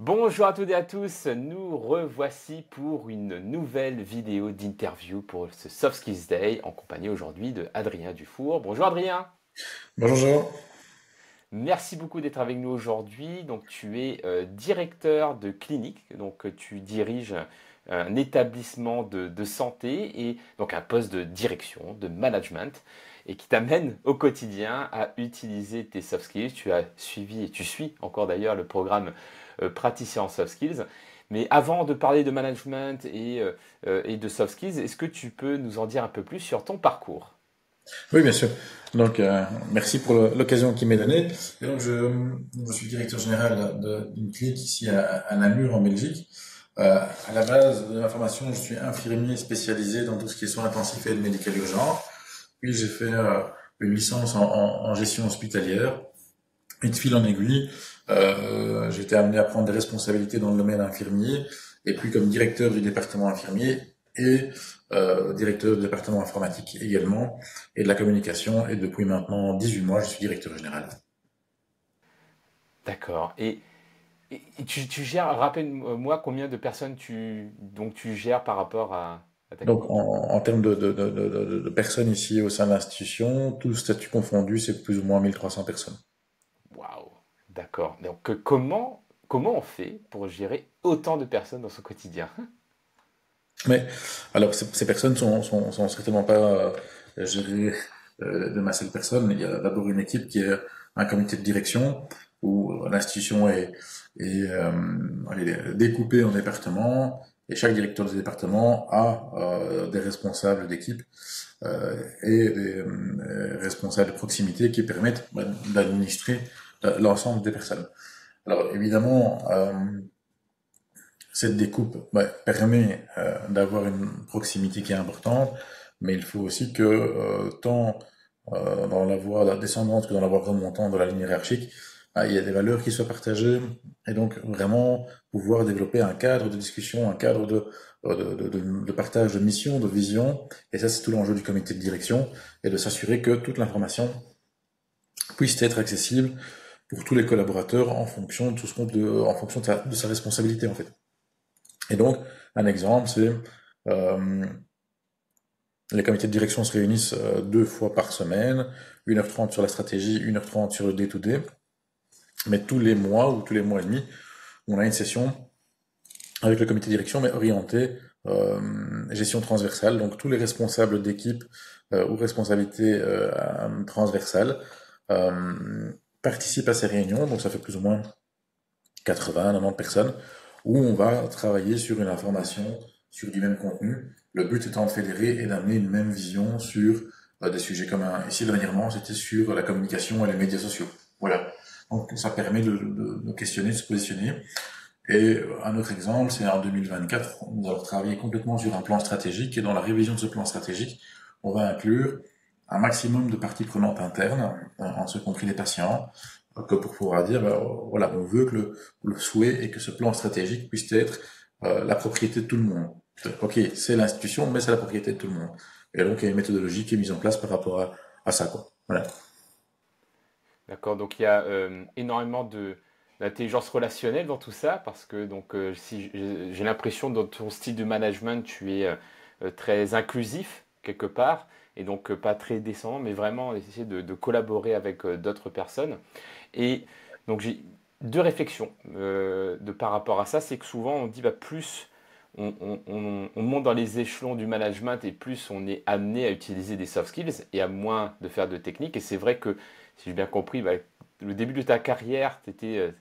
Bonjour à toutes et à tous, nous revoici pour une nouvelle vidéo d'interview pour ce Soft Skills Day en compagnie aujourd'hui de Adrien Dufour. Bonjour Adrien, Bonjour. merci beaucoup d'être avec nous aujourd'hui. Donc tu es directeur de clinique, donc tu diriges un établissement de santé et donc un poste de direction, de management et qui t'amène au quotidien à utiliser tes soft skills. Tu as suivi et tu suis encore d'ailleurs le programme praticien en soft skills. Mais avant de parler de management et de soft skills, est-ce que tu peux nous en dire un peu plus sur ton parcours? Oui, bien sûr. Donc, merci pour l'occasion qui m'est donnée. Et donc, je suis directeur général d'une clinique ici à Namur, en Belgique. À la base de ma formation, je suis infirmier spécialisé dans tout ce qui est soins intensifs et aide médicale urgente. Puis, j'ai fait une licence en gestion hospitalière. Et de fil en aiguille, j'ai été amené à prendre des responsabilités dans le domaine infirmier. Et puis, comme directeur du département infirmier et directeur du département informatique également, et de la communication. Et depuis maintenant 18 mois, je suis directeur général. D'accord. Et tu gères, rappelle-moi combien de personnes tu gères par rapport à ta Donc, clinique? en termes de personnes ici au sein de l'institution, tout statut confondu, c'est plus ou moins 1300 personnes. Waouh, d'accord. Donc comment on fait pour gérer autant de personnes dans son quotidien? Mais, alors, ces personnes sont certainement pas gérées de ma seule personne. Il y a d'abord une équipe qui est un comité de direction où l'institution est allez, découpée en départements et chaque directeur de département a des responsables d'équipe et des responsables de proximité qui permettent d'administrer l'ensemble des personnes. Alors évidemment, cette découpe permet d'avoir une proximité qui est importante, mais il faut aussi que tant dans la voie descendante que dans la voie remontante de la ligne hiérarchique, il y a des valeurs qui soient partagées et donc vraiment pouvoir développer un cadre de discussion, un cadre de partage de mission, de vision. Et ça, c'est tout l'enjeu du comité de direction et de s'assurer que toute l'information puisse être accessible pour tous les collaborateurs en fonction de tout ce qu'on en fonction de sa responsabilité en fait. Et donc, un exemple, c'est euh, les comités de direction se réunissent 2 fois par semaine, 1h30 sur la stratégie, 1h30 sur le day-to-day, mais tous les mois ou tous les mois et demi, on a une session avec le comité de direction, mais orientée gestion transversale, donc tous les responsables d'équipe ou responsabilités transversales euh, participent à ces réunions, donc ça fait plus ou moins 80, 90 personnes, où on va travailler sur une information, sur du même contenu. Le but étant de fédérer et d'amener une même vision sur des sujets communs. Ici, dernièrement, c'était sur la communication et les médias sociaux. Voilà. Donc, ça permet de questionner, de se positionner. Et un autre exemple, c'est en 2024, nous allons travailler complètement sur un plan stratégique, et dans la révision de ce plan stratégique, on va inclure un maximum de parties prenantes internes, en ce compris les patients, que pour pouvoir dire, ben, voilà, on veut que le souhait et que ce plan stratégique puisse être la propriété de tout le monde. Ok, c'est l'institution, mais c'est la propriété de tout le monde. Et donc, il y a une méthodologie qui est mise en place par rapport à ça, quoi. Voilà. D'accord, donc il y a énormément d'intelligence relationnelle dans tout ça, parce que donc si j'ai l'impression dans ton style de management, tu es très inclusif quelque part, et donc pas très descendant, mais vraiment essayer de collaborer avec d'autres personnes. Et donc j'ai deux réflexions par rapport à ça, c'est que souvent on dit bah, plus on monte dans les échelons du management et plus on est amené à utiliser des soft skills et à moins de faire de technique. Et c'est vrai que, si j'ai bien compris, bah, le début de ta carrière, tu étais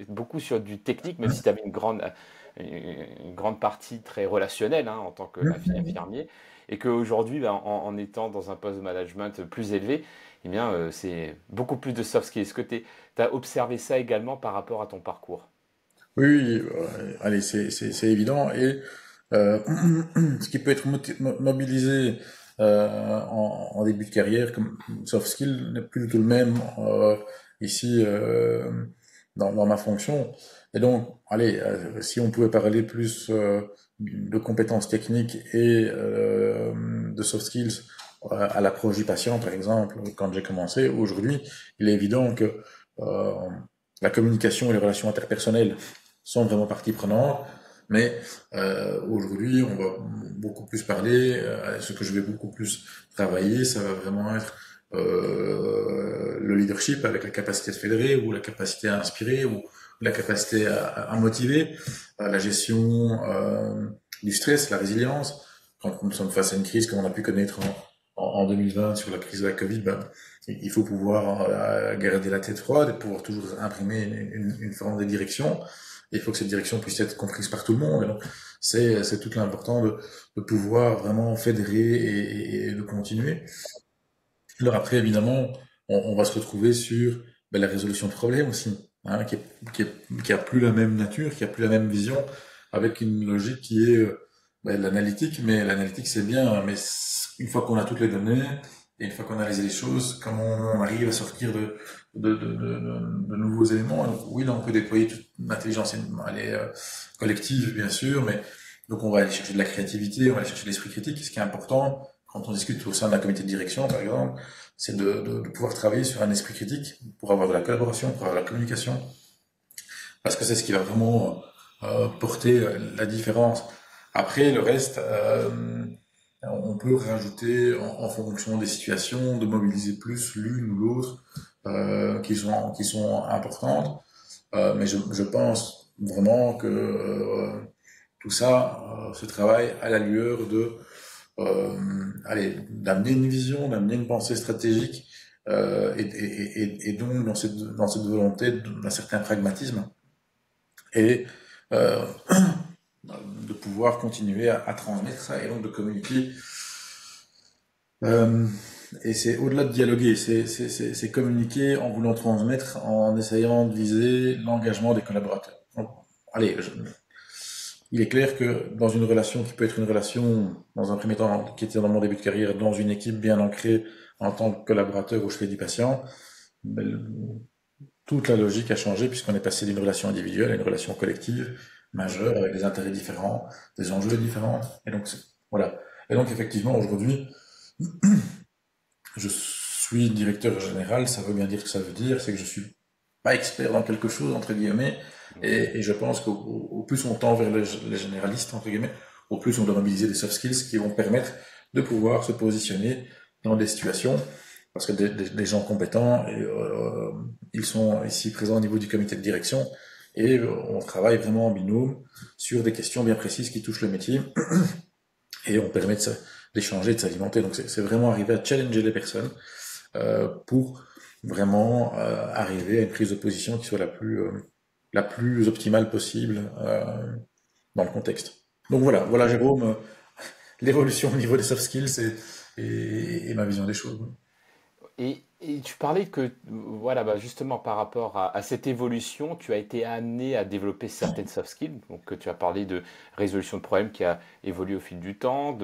beaucoup sur du technique, même si tu avais une grande partie très relationnelle hein, en tant qu'infirmier. Et qu'aujourd'hui, bah, en étant dans un poste de management plus élevé, eh bien, c'est beaucoup plus de soft skills. Est-ce que tu as observé ça également par rapport à ton parcours? Oui, oui, allez, c'est évident. Et euh, ce qui peut être mobilisé en début de carrière comme soft skill n'est plus du tout le même ici dans ma fonction. Et donc, allez, si on pouvait parler plus de compétences techniques et de soft skills à l'approche du patient, par exemple, quand j'ai commencé, aujourd'hui, il est évident que euh, la communication et les relations interpersonnelles sont vraiment partie prenante. Mais aujourd'hui, on va beaucoup plus parler, ce que je vais beaucoup plus travailler, ça va vraiment être le leadership avec la capacité de fédérer ou la capacité à inspirer ou la capacité à motiver, la gestion du stress, la résilience. Quand nous sommes face à une crise comme on a pu connaître en 2020 sur la crise de la Covid, ben, il faut pouvoir garder la tête froide et pouvoir toujours imprimer une forme de direction. Et il faut que cette direction puisse être comprise par tout le monde. Et donc, c'est tout l'important de pouvoir vraiment fédérer et de continuer. Alors après, évidemment, on va se retrouver sur ben, la résolution de problèmes aussi, hein, qui a plus la même nature, qui a plus la même vision, avec une logique qui est ben, l'analytique. Mais l'analytique, c'est bien, hein, mais une fois qu'on a toutes les données, et une fois qu'on a analysé les choses, comment on arrive à sortir de nouveaux éléments. Donc, oui, là, on peut déployer toute l'intelligence collective, bien sûr, mais donc on va aller chercher de la créativité, on va aller chercher de l'esprit critique. Ce qui est important, quand on discute au sein d'un comité de direction, par exemple, c'est de pouvoir travailler sur un esprit critique pour avoir de la collaboration, pour avoir de la communication, parce que c'est ce qui va vraiment porter la différence. Après, le reste, on peut rajouter en fonction des situations, de mobiliser plus l'une ou l'autre qui sont importantes. Mais je pense vraiment que tout ça se travaille à la lueur de d'amener une vision, d'amener une pensée stratégique et donc dans cette volonté d'un certain pragmatisme et euh, de pouvoir continuer à transmettre ça et donc de communiquer. Euh, et c'est au-delà de dialoguer, c'est communiquer en voulant transmettre, en essayant de viser l'engagement des collaborateurs. Donc, allez, il est clair que dans une relation qui peut être une relation, dans un premier temps, qui était dans mon début de carrière, dans une équipe bien ancrée en tant que collaborateur où je fais du patient, ben, toute la logique a changé puisqu'on est passé d'une relation individuelle à une relation collective majeure avec des intérêts différents, des enjeux différents. Et donc, voilà. Et donc, effectivement, aujourd'hui, je suis directeur général, ça veut bien dire ce que ça veut dire, c'est que je suis pas expert dans quelque chose, entre guillemets, et je pense qu'au plus on tend vers les généralistes, entre guillemets, au plus on doit mobiliser des soft skills qui vont permettre de pouvoir se positionner dans des situations, parce que des gens compétents, ils sont ici présents au niveau du comité de direction, et on travaille vraiment en binôme sur des questions bien précises qui touchent le métier, et on permet d'échanger, de s'alimenter. Donc c'est vraiment arriver à challenger les personnes pour vraiment arriver à une prise de position qui soit la plus optimale possible dans le contexte. Donc voilà Jérôme, l'évolution au niveau des soft skills et ma vision des choses. Et tu parlais que, voilà, bah justement, par rapport à cette évolution, tu as été amené à développer certaines soft skills. Donc, tu as parlé de résolution de problèmes qui a évolué au fil du temps,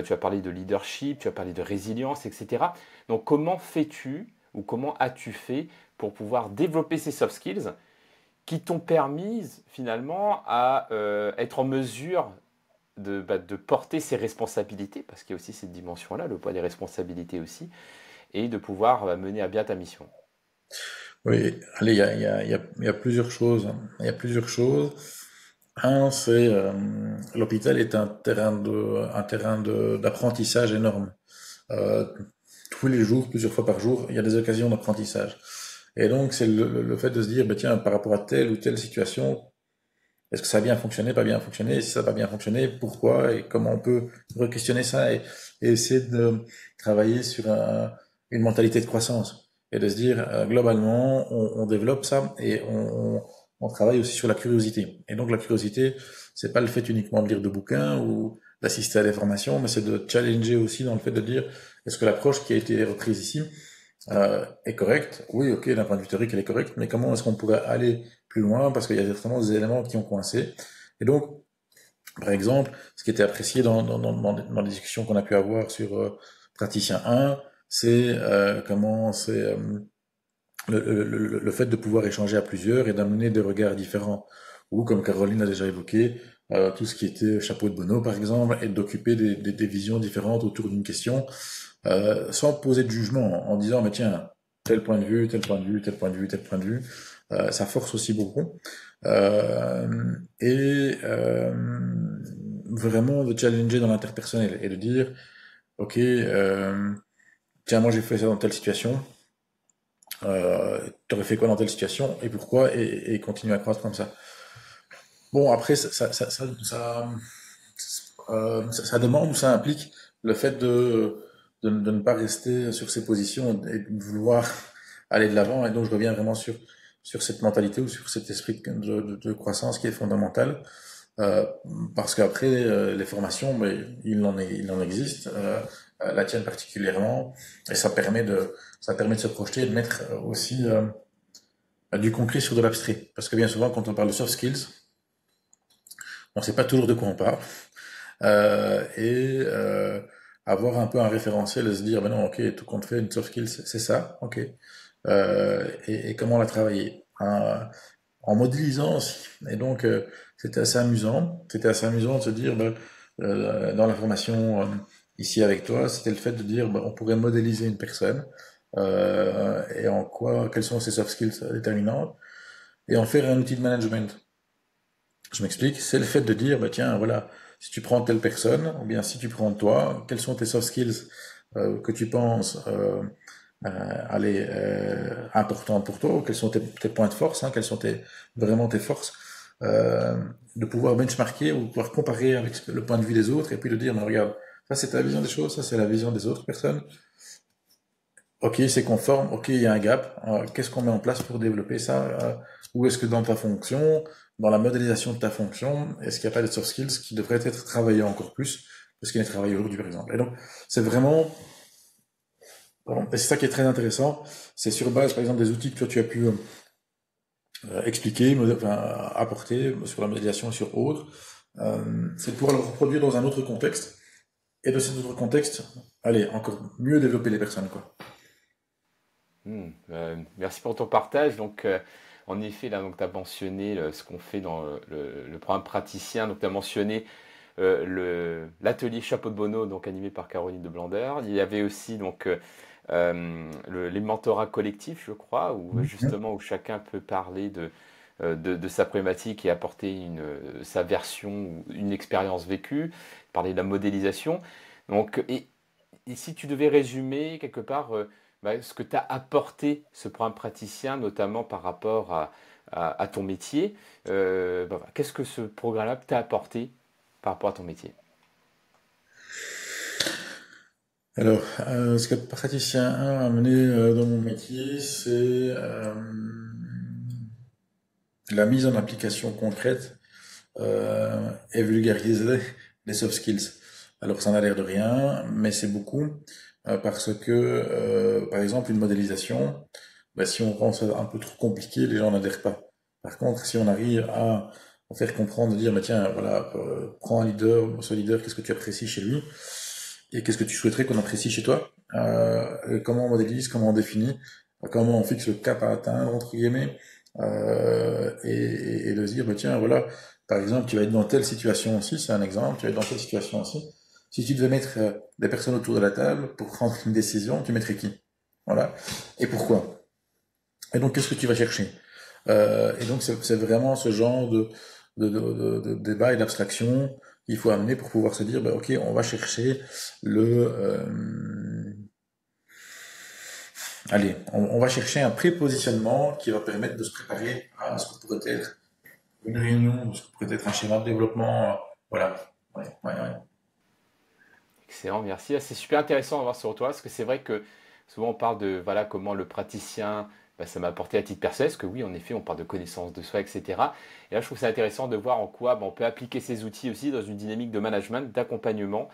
tu as parlé de leadership, tu as parlé de résilience, etc. Donc, comment fais-tu ou comment as-tu fait pour pouvoir développer ces soft skills qui t'ont permis finalement à être en mesure de porter ses responsabilités, parce qu'il y a aussi cette dimension-là, le poids des responsabilités aussi, et de pouvoir mener à bien ta mission. Oui, allez, il y a plusieurs choses. Il y a plusieurs choses. Un, c'est l'hôpital est un terrain d'apprentissage énorme. Euh, tous les jours, plusieurs fois par jour, il y a des occasions d'apprentissage. Et donc, c'est le fait de se dire, bah, tiens, par rapport à telle ou telle situation, est-ce que ça a bien fonctionné, pas bien fonctionné? Si ça n'a pas bien fonctionné, pourquoi? Et comment on peut re-questionner ça et essayer de travailler sur une mentalité de croissance. Et de se dire, globalement, on développe ça et on travaille aussi sur la curiosité. Et donc, la curiosité, c'est pas le fait uniquement de lire de bouquins ou d'assister à des formations, mais c'est de challenger aussi dans le fait de dire, est-ce que l'approche qui a été reprise ici est correcte? Oui, ok, d'un point de vue théorique, elle est correcte, mais comment est-ce qu'on pourrait aller plus loin parce qu'il y a certainement des éléments qui ont coincé. Et donc, par exemple, ce qui était apprécié dans les discussions qu'on a pu avoir sur Praticien 1, c'est comment c'est le fait de pouvoir échanger à plusieurs et d'amener des regards différents. Ou, comme Caroline a déjà évoqué, tout ce qui était chapeau de Bono, par exemple, et d'occuper des visions différentes autour d'une question, sans poser de jugement, en disant, mais tiens, tel point de vue, tel point de vue, tel point de vue, tel point de vue. ça force aussi beaucoup. Et vraiment de challenger dans l'interpersonnel et de dire, ok, tiens, moi j'ai fait ça dans telle situation, t'aurais fait quoi dans telle situation et pourquoi, et continuer à croître comme ça. Bon, après, ça demande ou ça implique le fait de ne pas rester sur ses positions et de vouloir aller de l'avant. Et donc, je reviens vraiment sur cette mentalité ou sur cet esprit de croissance qui est fondamental. Euh, Parce qu'après, les formations, mais il en existe, la tienne particulièrement, et ça permet de se projeter et de mettre aussi du concret sur de l'abstrait. Parce que bien souvent, quand on parle de soft skills, on ne sait pas toujours de quoi on parle. Et avoir un peu un référentiel et se dire, ben non, ok, tout compte fait, une soft skill, c'est ça, ok. Et comment la travailler en modélisant aussi. Et donc, c'était assez amusant. C'était assez amusant de se dire, ben, dans la formation ici avec toi, c'était le fait de dire, ben, on pourrait modéliser une personne et en quoi, quelles sont ses soft skills déterminantes et en faire un outil de management. Je m'explique, c'est le fait de dire, bah tiens, voilà, si tu prends telle personne, ou bien si tu prends toi, quels sont tes soft skills que tu penses aller importantes pour toi, ou quels sont tes points de force, hein, quels sont vraiment tes forces, euh, de pouvoir benchmarker ou pouvoir comparer avec le point de vue des autres, et puis de dire, mais regarde, ça c'est ta vision des choses, ça c'est la vision des autres personnes. Ok, c'est conforme, ok, il y a un gap. Qu'est-ce qu'on met en place pour développer ça? Ou est-ce que dans ta fonction, dans la modélisation de ta fonction, est-ce qu'il n'y a pas des soft skills qui devraient être travaillés encore plus que ce qui est travaillé aujourd'hui, par exemple? Et donc, c'est vraiment, pardon, et c'est ça qui est très intéressant. C'est sur base, par exemple, des outils que toi tu as pu expliquer, enfin, apporter sur la modélisation et sur autres. C'est de pouvoir le reproduire dans un autre contexte. Et de cet autre contexte, allez, encore mieux développer les personnes, quoi. Merci pour ton partage. Donc, en effet, là, donc, tu as mentionné ce qu'on fait dans le programme praticien. Donc, tu as mentionné l'atelier Chapeau de Bono, donc animé par Caroline de Blander. Il y avait aussi donc les mentorats collectifs, je crois, où Mhm. justement où chacun peut parler de sa problématique et apporter sa version ou une expérience vécue, parler de la modélisation. Donc, et si tu devais résumer quelque part ce que tu as apporté ce programme praticien, notamment par rapport à ton métier, qu'est-ce que ce programme-là t'a apporté par rapport à ton métier? Alors, ce que praticien 1 a amené dans mon métier, c'est la mise en application concrète et vulgariser les soft skills. Alors, ça n'a l'air de rien, mais c'est beaucoup parce que, par exemple, une modélisation, bah, si on rend ça un peu trop compliqué, les gens n'adhèrent pas. Par contre, si on arrive à faire comprendre, de dire, bah, tiens, voilà, prends un leader, ce leader, qu'est-ce que tu apprécies chez lui? Et qu'est-ce que tu souhaiterais qu'on apprécie chez toi? Comment on modélise, comment on définit, comment on fixe le cap à atteindre, entre guillemets, et de se dire, bah, tiens, voilà, par exemple, tu vas être dans telle situation aussi, c'est un exemple, tu vas être dans telle situation aussi. Si tu devais mettre des personnes autour de la table pour prendre une décision, tu mettrais qui? Voilà. Et pourquoi? Et donc, qu'est-ce que tu vas chercher? Et donc, c'est vraiment ce genre de débat et d'abstraction qu'il faut amener pour pouvoir se dire, bah, ok, on va chercher allez, on va chercher un prépositionnement qui va permettre de se préparer à ce que pourrait être une réunion, ce que pourrait être un schéma de développement. Voilà. Ouais, ouais, ouais. Excellent, merci. Ah, c'est super intéressant de voir sur toi, parce que c'est vrai que souvent on parle de voilà comment le praticien, ça m'a apporté à titre personnel, parce que oui, en effet, on parle de connaissance de soi, etc. Et là, je trouve ça intéressant de voir en quoi on peut appliquer ces outils aussi dans une dynamique de management, d'accompagnement.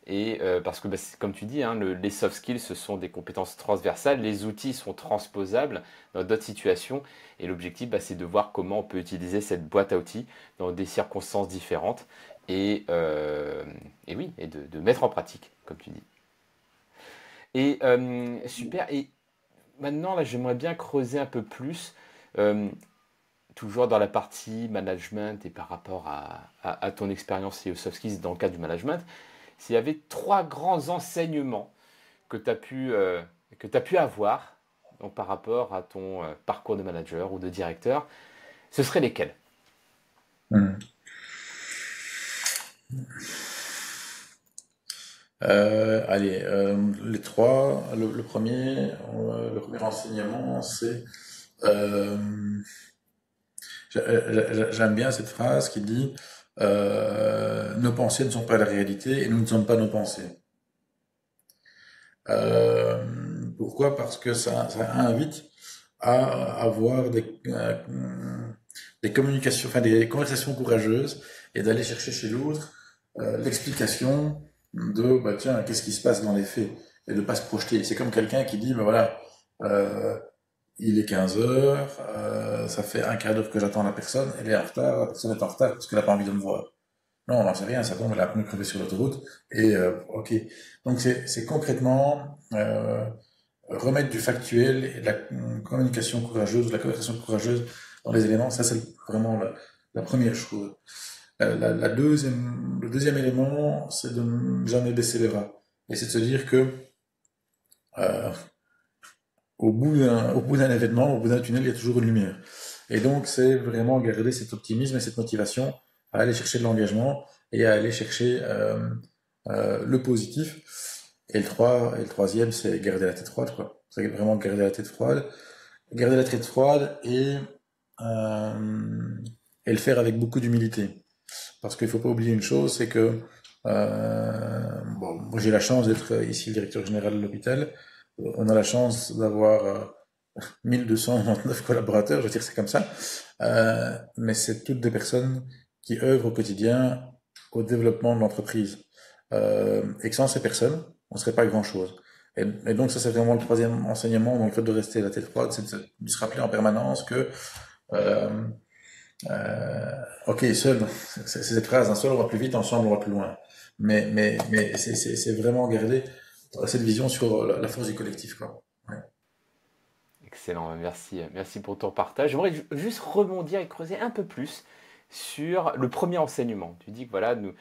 Et parce que, comme tu dis, hein, les soft skills, ce sont des compétences transversales, les outils sont transposables dans d'autres situations. Et l'objectif, c'est de voir comment on peut utiliser cette boîte à outils dans des circonstances différentes et, euh, et oui, et de mettre en pratique, comme tu dis. Et super. Et maintenant, là, j'aimerais bien creuser un peu plus, euh, toujours dans la partie management et par rapport à ton expérience et aux soft skills dans le cadre du management. S'il y avait trois grands enseignements que tu as pu avoir donc, par rapport à ton parcours de manager ou de directeur, ce seraient lesquels? Hmm. Allez, les trois. Le premier enseignement, c'est euh, j'aime bien cette phrase qui dit nos pensées ne sont pas la réalité et nous ne sommes pas nos pensées. Euh, Pourquoi? Parce que ça invite à avoir des communications, enfin des conversations courageuses et d'aller chercher chez l'autre l'explication de bah tiens, qu'est-ce qui se passe dans les faits et de pas se projeter. C'est comme quelqu'un qui dit bah voilà, euh, il est 15 heures, ça fait un quart d'heure que j'attends la personne, elle est en retard, la personne est en retard parce qu'elle n'a pas envie de me voir. Non, on n'en sait rien, ça tombe, elle a un pneu crevé sur l'autoroute, et ok. Donc c'est concrètement remettre du factuel et de la communication courageuse, de la conversation courageuse dans les éléments, ça c'est vraiment la première chose. Le deuxième élément, c'est de ne jamais baisser les bras. Et c'est de se dire que euh, au bout d'un événement, au bout d'un tunnel, il y a toujours une lumière. Et donc, c'est vraiment garder cet optimisme et cette motivation à aller chercher de l'engagement et à aller chercher le positif. Et le troisième, c'est garder la tête froide, quoi. C'est vraiment garder la tête froide euh, et le faire avec beaucoup d'humilité. Parce qu'il faut pas oublier une chose, c'est que bon, moi j'ai la chance d'être ici le directeur général de l'hôpital. On a la chance d'avoir 1299 collaborateurs, je veux dire c'est comme ça. Mais c'est toutes des personnes qui œuvrent au quotidien au développement de l'entreprise. Et que sans ces personnes, on ne serait pas grand-chose. Et donc ça c'est vraiment le troisième enseignement dans le fait de rester la tête froide, c'est de se rappeler en permanence que euh, ok, seul, c'est cette phrase, hein, seul on va plus vite, ensemble on va plus loin. Mais c'est vraiment garder cette vision sur la force du collectif, quoi. Ouais. Excellent, merci, merci pour ton partage. J'aimerais juste rebondir et creuser un peu plus sur le premier enseignement. Tu dis que voilà, nous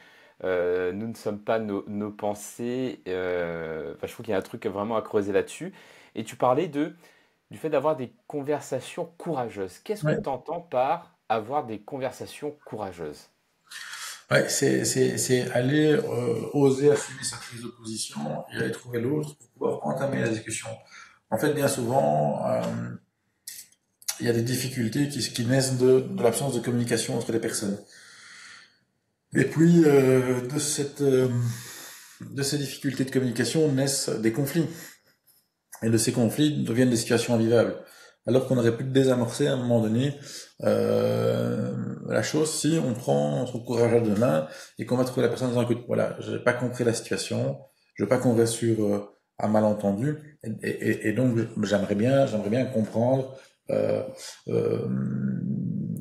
ne sommes pas nos pensées. Enfin, je trouve qu'il y a un truc vraiment à creuser là-dessus. Et tu parlais du fait d'avoir des conversations courageuses. Qu'est-ce que Ouais, tu entends par avoir des conversations courageuses? ouais, c'est aller oser assumer sa prise de position et aller trouver l'autre pour pouvoir entamer la discussion. En fait, bien souvent, il y a des difficultés qui naissent de l'absence de communication entre les personnes. Et puis, de ces difficultés de communication naissent des conflits. Et de ces conflits deviennent des situations invivables. Alors qu'on aurait pu désamorcer à un moment donné la chose si on prend son courage à deux mains et qu'on va trouver la personne en disant écoute, voilà, j'ai pas compris la situation, je veux pas qu'on reste sur un malentendu, et donc j'aimerais bien comprendre euh, euh,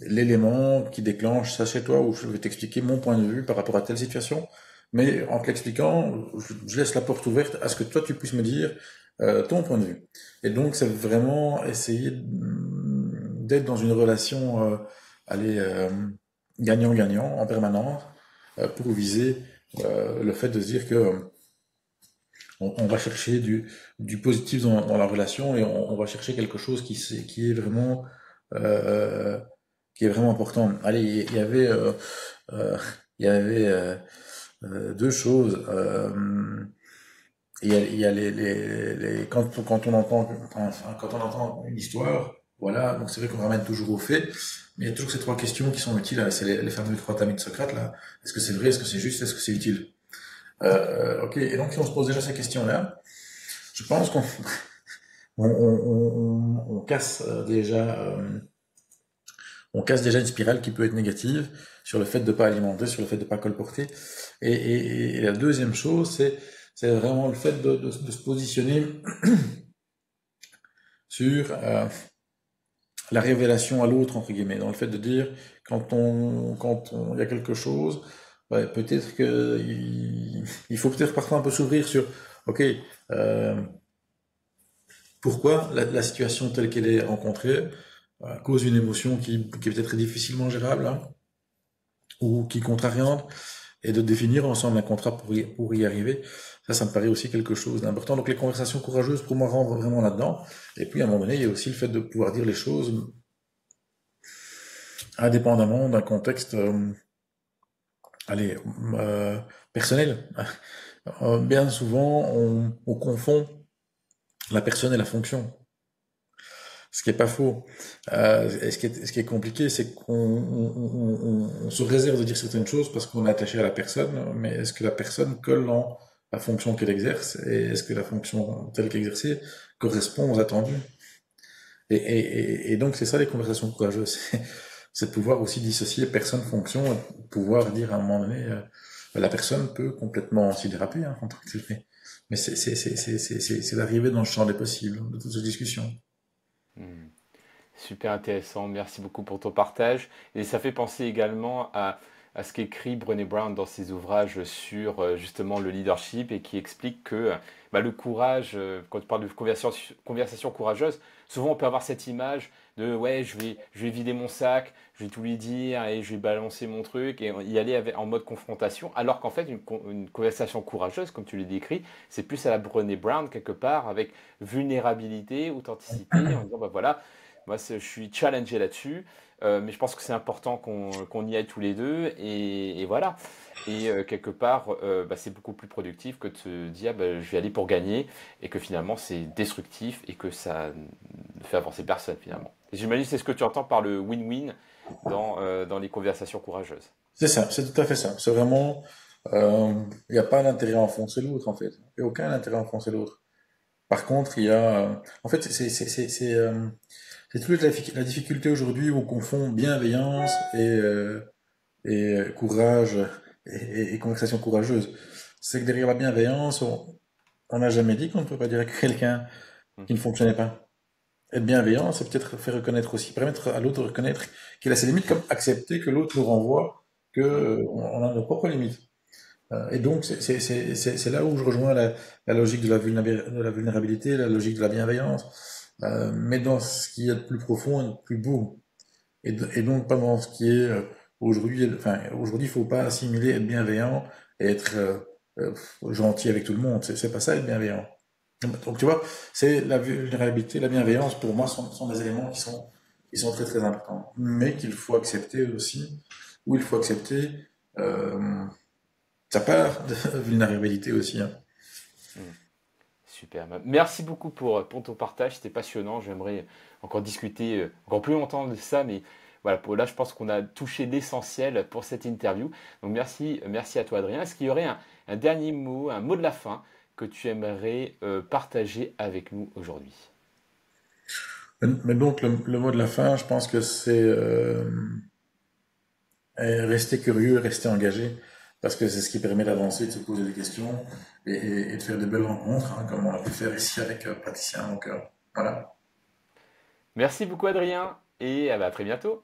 l'élément qui déclenche ça chez toi, ou je vais t'expliquer mon point de vue par rapport à telle situation. Mais en te l'expliquant, je laisse la porte ouverte à ce que toi tu puisses me dire ton point de vue. Et donc, c'est vraiment essayer d'être dans une relation allez, gagnant-gagnant en permanence pour viser le fait de se dire que on va chercher du positif dans la relation et on va chercher quelque chose euh, qui est vraiment important. Allez, euh, il y avait deux choses. Il y a quand on entend une histoire, voilà, donc c'est vrai qu'on ramène toujours aux faits, mais il y a toujours ces trois questions qui sont utiles, c'est les fameux trois tamis de Socrate, là. Est-ce que c'est vrai, est-ce que c'est juste, est-ce que c'est utile? Ok, et donc si on se pose déjà ces questions-là, je pense qu'on on casse on casse déjà une spirale qui peut être négative sur le fait de pas alimenter, sur le fait de pas colporter. Et la deuxième chose, c'est vraiment le fait de se positionner sur la révélation à l'autre, entre guillemets, dans le fait de dire, il y a quelque chose, ouais, peut-être que il faut peut-être parfois un peu s'ouvrir sur, ok, euh, pourquoi la situation telle qu'elle est rencontrée cause une émotion qui est peut-être difficilement gérable, hein, ou qui est contrariante, et de définir ensemble un contrat pour y arriver. Ça me paraît aussi quelque chose d'important. Donc les conversations courageuses, pour moi, rentrent vraiment là-dedans. Et puis, à un moment donné, il y a aussi le fait de pouvoir dire les choses indépendamment d'un contexte, allez, euh, personnel. Bien souvent, on confond la personne et la fonction. Ce qui est pas faux. Et ce qui est compliqué, c'est on se réserve de dire certaines choses parce qu'on est attaché à la personne, mais est-ce que la personne colle dans la fonction qu'elle exerce et est-ce que la fonction telle qu'exercée correspond aux attendus? Et donc c'est ça les conversations courageuses, c'est de pouvoir aussi dissocier personne-fonction et pouvoir dire à un moment donné, la personne peut complètement s'y déraper hein, en tant que tel. Mais c'est d'arriver dans le champ des possibles de toute cette discussion. Hmm. Super intéressant, merci beaucoup pour ton partage. Et ça fait penser également à ce qu'écrit Brené Brown dans ses ouvrages sur justement le leadership et qui explique que bah, le courage, quand tu parles de conversation courageuse, souvent on peut avoir cette image de ouais, je vais vider mon sac, je vais tout lui dire et je vais balancer mon truc et y aller en mode confrontation, alors qu'en fait une conversation courageuse, comme tu l'as décrit, c'est plus à la Brené Brown quelque part avec vulnérabilité, authenticité, en disant bah voilà. Moi, je suis challengé là-dessus, mais je pense que c'est important qu'on y aille tous les deux, et voilà. Et quelque part, bah, c'est beaucoup plus productif que de se dire bah, je vais aller pour gagner, et que finalement c'est destructif et que ça ne fait avancer personne finalement. Et j'imagine que c'est ce que tu entends par le win-win dans les conversations courageuses. C'est ça, c'est tout à fait ça. C'est vraiment, il n'y a pas d'intérêt à enfoncer l'autre en fait. Il n'y a aucun intérêt à enfoncer l'autre. Par contre, il y a, en fait, c'est toute la difficulté aujourd'hui où on confond bienveillance et courage et conversation courageuse. C'est que derrière la bienveillance, on n'a jamais dit qu'on ne peut pas dire à quelqu'un qui ne Mhm. fonctionnait pas. Être bienveillant, c'est peut-être faire reconnaître aussi, permettre à l'autre de reconnaître qu'il a ses limites, comme accepter que l'autre nous renvoie, que on a nos propres limites. Et donc, c'est là où je rejoins la logique de la vulnérabilité, la logique de la bienveillance, mais dans ce qui est de plus profond et de plus beau. Et donc, pas dans ce qui est aujourd'hui, enfin, aujourd'hui, il faut pas assimiler être bienveillant et être euh, gentil avec tout le monde. C'est pas ça, être bienveillant. Donc, tu vois, c'est la vulnérabilité, la bienveillance, pour moi, sont des éléments qui sont très, très importants. Mais qu'il faut accepter aussi, ou il faut accepter sa part de vulnérabilité aussi. Hein. Mhm. Super. Bah, merci beaucoup pour ton partage, c'était passionnant. J'aimerais encore discuter encore plus longtemps de ça, mais voilà, là je pense qu'on a touché l'essentiel pour cette interview. Donc merci à toi Adrien. Est-ce qu'il y aurait un dernier mot, un mot de la fin que tu aimerais partager avec nous aujourd'hui? Mais donc, le mot de la fin, je pense que c'est rester curieux, rester engagé, parce que c'est ce qui permet d'avancer, de se poser des questions et de faire de belles rencontres, hein, comme on a pu faire ici avec Patricia. Donc, voilà. Merci beaucoup Adrien et à très bientôt.